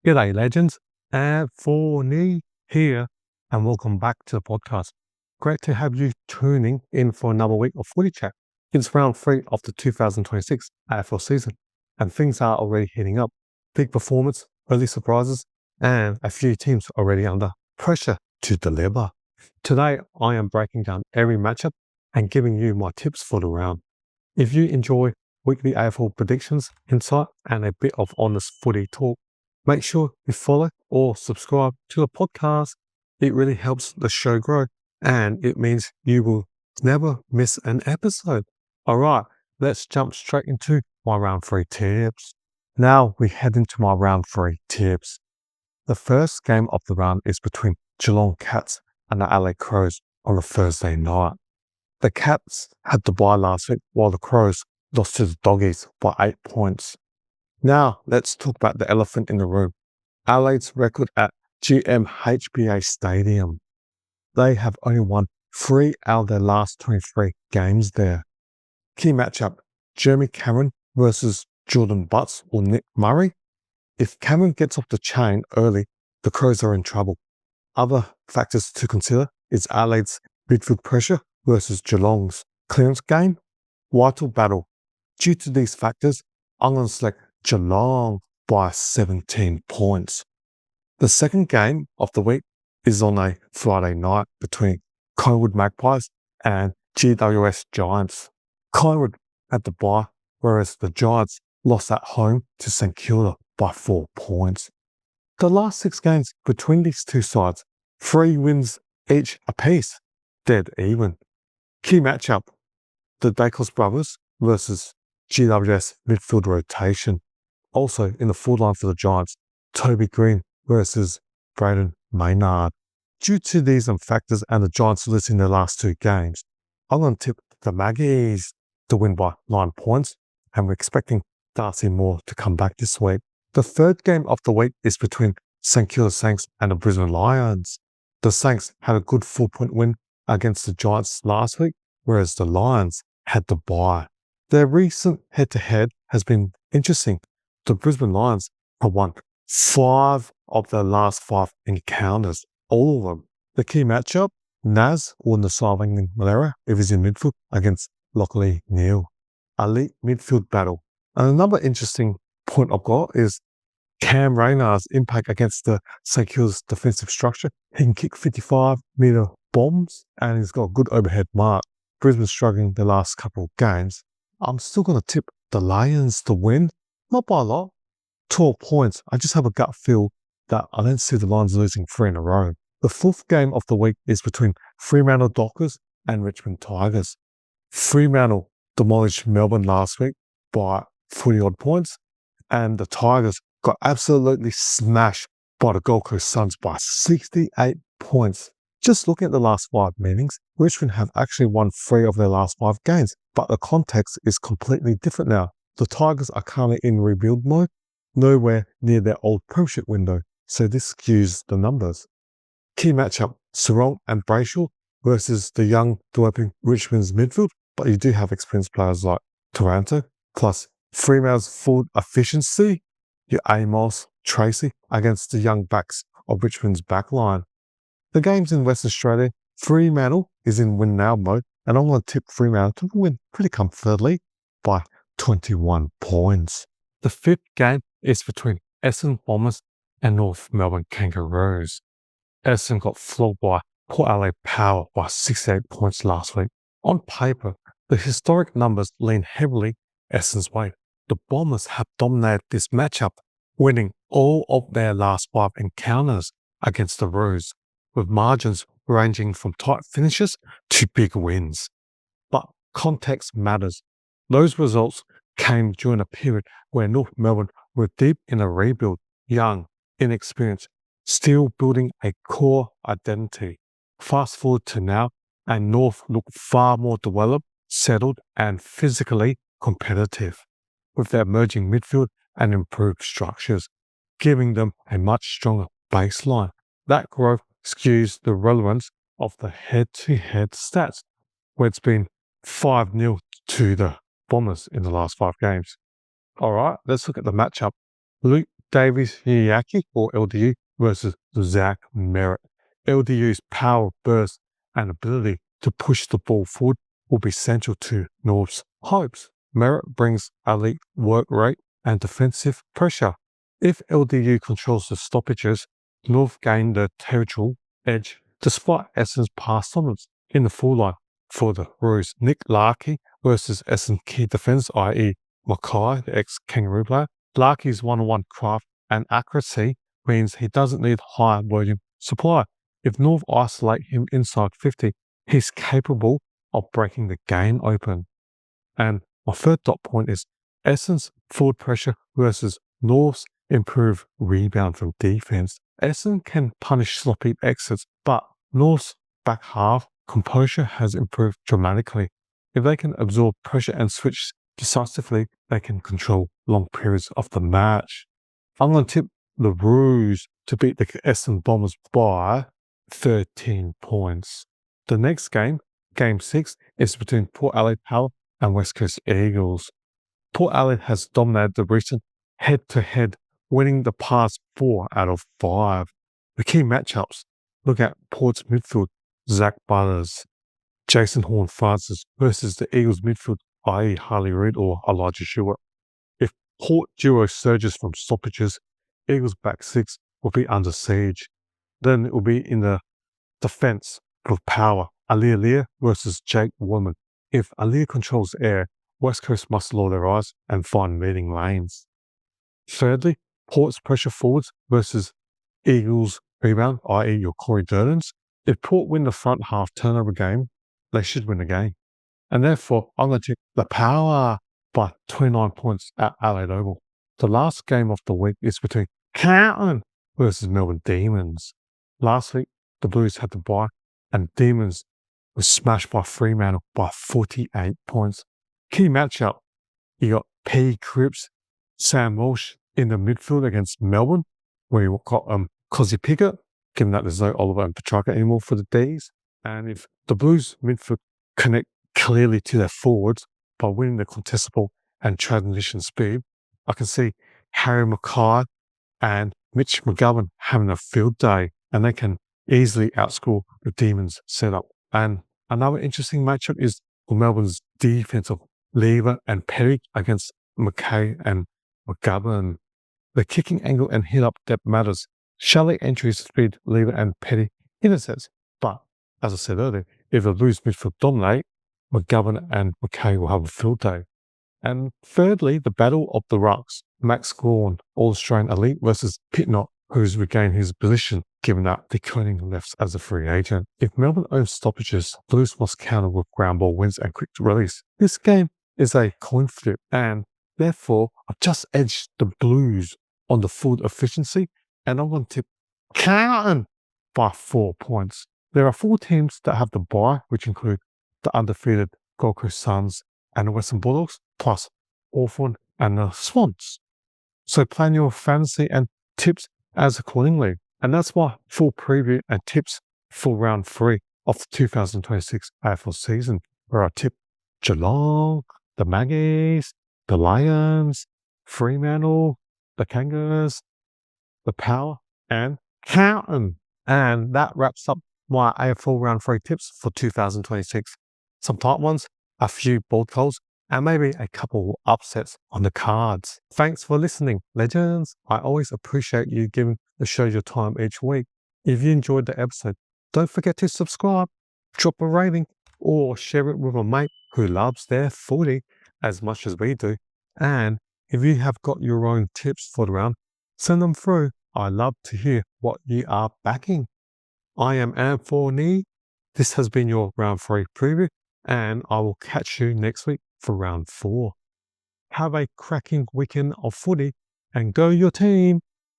G'day, legends. Anfornee here, and welcome back to the podcast. Great to have you tuning in for another week of Footy Chat. It's round 3 of the 2026 AFL season, and things are already heating up. Big performance, early surprises, and a few teams already under pressure to deliver. Today, I am breaking down every matchup and giving you my tips for the round. If you enjoy weekly AFL predictions, insight, and a bit of honest footy talk, make sure you follow or subscribe to the podcast. It really helps the show grow, and it means you will never miss an episode. All right, let's jump straight into my round 3 tips. Now we head into my round 3 tips. The first game of the round is between Geelong Cats and the LA Crows on a Thursday night. The Cats had the bye last week, while the Crows lost to the Doggies by 8 points. Now, let's talk about the elephant in the room. Adelaide's record at GMHBA Stadium. They have only won 3 out of their last 23 games there. Key matchup, Jeremy Cameron versus Jordan Butts or Nick Murray. If Cameron gets off the chain early, the Crows are in trouble. Other factors to consider is Adelaide's midfield pressure versus Geelong's clearance game. Vital battle. Due to these factors, I'm going to select Geelong by 17 points. The second game of the week is on a Friday night between Collingwood Magpies and GWS Giants. Collingwood had the bye, whereas the Giants lost at home to St Kilda by 4 points. The last 6 games between these two sides, 3 wins each apiece, dead even. Key matchup, the Dacos brothers versus GWS midfield rotation. Also in the forward line for the Giants, Toby Green versus Braden Maynard. Due to these factors and the Giants losing their last 2 games, I'm going to tip the Maggies to win by 9 points, and we're expecting Darcy Moore to come back this week. The third game of the week is between St Kilda Saints and the Brisbane Lions. The Saints had a good 4-point win against the Giants last week, whereas the Lions had the bye. Their recent head-to-head has been interesting. The Brisbane Lions have won 5 of their last 5 encounters, all of them. The key matchup, Naz or Nassar Malera, if he's in midfield, against Lockley Neal. Elite midfield battle. And another interesting point I've got is Cam Raynard's impact against the St Kilda's defensive structure. He can kick 55-metre bombs, and he's got a good overhead mark. Brisbane's struggling the last couple of games. I'm still going to tip the Lions to win, not by a lot, 12 points. I just have a gut feel that I don't see the Lions losing 3 in a row. The fourth game of the week is between Fremantle Dockers and Richmond Tigers. Fremantle demolished Melbourne last week by 40-odd points, and the Tigers got absolutely smashed by the Gold Coast Suns by 68 points. Just looking at the last 5 meetings, Richmond have actually won 3 of their last 5 games, but the context is completely different now. The Tigers are currently in rebuild mode, nowhere near their old premiership window, so this skews the numbers. Key matchup, Sarong and Brayshaw versus the young, developing Richmond's midfield, but you do have experienced players like Taranto, plus Fremantle's full efficiency, your Amos, Tracy, against the young backs of Richmond's backline. The games in Western Australia, Fremantle is in win now mode, and I'm going to tip Fremantle to win pretty comfortably by 21 points. The fifth game is between Essendon Bombers and North Melbourne Kangaroos. Essendon got floored by Port Adelaide Power by 68 points last week. On paper, the historic numbers lean heavily Essendon's way. The Bombers have dominated this matchup, winning all of their last 5 encounters against the Roos, with margins ranging from tight finishes to big wins. But context matters. Those results came during a period where North Melbourne were deep in a rebuild, young, inexperienced, still building a core identity. Fast forward to now, and North look far more developed, settled, and physically competitive, with their emerging midfield and improved structures, giving them a much stronger baseline. That growth skews the relevance of the head-to-head stats, where it's been 5-0 to the Bombers in the last 5 games. All right, let's look at the matchup. Luke Davies Yaki or LDU versus Zach Merritt. LDU's power, burst, and ability to push the ball forward will be central to North's hopes. Merritt brings elite work rate and defensive pressure. If LDU controls the stoppages, North gain the territorial edge despite Essendon's past dominance in the full line. For the Roos, Nick Larkey versus Essendon key defence, i.e. Mackay, the ex-Kangaroo player. Larkey's one-on-one craft and accuracy means he doesn't need high volume supply. If North isolate him inside 50, he's capable of breaking the game open. And my third dot point is Essendon's forward pressure versus North's improved rebound from defence. Essendon can punish sloppy exits, but North's back half composure has improved dramatically. If they can absorb pressure and switch decisively, they can control long periods of the match. I'm going to tip the Roos to beat the Essendon Bombers by 13 points. The next game, Game 6, is between Port Adelaide Power and West Coast Eagles. Port Adelaide has dominated the recent head-to-head, winning the past 4 out of 5. The key matchups look at Port's midfield, Zach Butters, Jason Horne-Francis versus the Eagles midfield, i.e. Harley Reid or Elijah Stewart. If Port duo surges from stoppages, Eagles back 6 will be under siege. Then it will be in the defense of power, Alia versus Jake Woolman. If Alia controls air, West Coast must lower their eyes and find meeting lanes. Thirdly, Port's pressure forwards versus Eagles rebound, i.e. your Corey Durdens. If Port win the front half turnover game, they should win the game. And therefore, I'm going to take the power by 29 points at Adelaide Oval. The last game of the week is between Carlton versus Melbourne Demons. Last week, the Blues had to bye, and Demons was smashed by Fremantle by 48 points. Key matchup, you got P. Cripps, Sam Walsh in the midfield against Melbourne, where you got Cozzy Pickett, given that there's no Oliver and Petrarca anymore for the D's. And if the Blues midfield connect clearly to their forwards by winning the contestable and transition speed, I can see Harry Mackay and Mitch McGovern having a field day, and they can easily outscore the Demons setup. And another interesting matchup is Melbourne's defense of Lever and Perry against McKay and McGovern. The kicking angle and hit-up depth matters. Shallow entries speed Lever and Petty intercepts. But, as I said earlier, if the Blues midfield dominate, McGovern and McKay will have a field day. And thirdly, the Battle of the Rucks. Max Gawn, All-Australian elite versus Pitnott, who's regained his position given that De Koning left as a free agent. If Melbourne owns stoppages, Blues must counter with ground ball wins and quick release. This game is a coin flip, and therefore I've just edged the Blues on the full efficiency, and I'm going to tip Carlton by 4 points. There are 4 teams that have the bye, which include the undefeated Gold Coast Suns and the Western Bulldogs, plus Hawthorn and the Swans. So plan your fantasy and tips as accordingly. And that's my full preview and tips for round 3 of the 2026 AFL season, where I tip Geelong, the Maggies, the Lions, Fremantle, the Kangaroos, the Power, and Carlton. And that wraps up my AFL round 3 tips for 2026. Some tight ones, a few bold calls, and maybe a couple upsets on the cards. Thanks for listening, legends. I always appreciate you giving the show your time each week. If you enjoyed the episode, don't forget to subscribe, drop a rating, or share it with a mate who loves their footy as much as we do. And if you have got your own tips for the round, send them through. I love to hear what you are backing. I am Anfornee. This has been your round 3 preview, and I will catch you next week for round 4. Have a cracking weekend of footy, and go your team!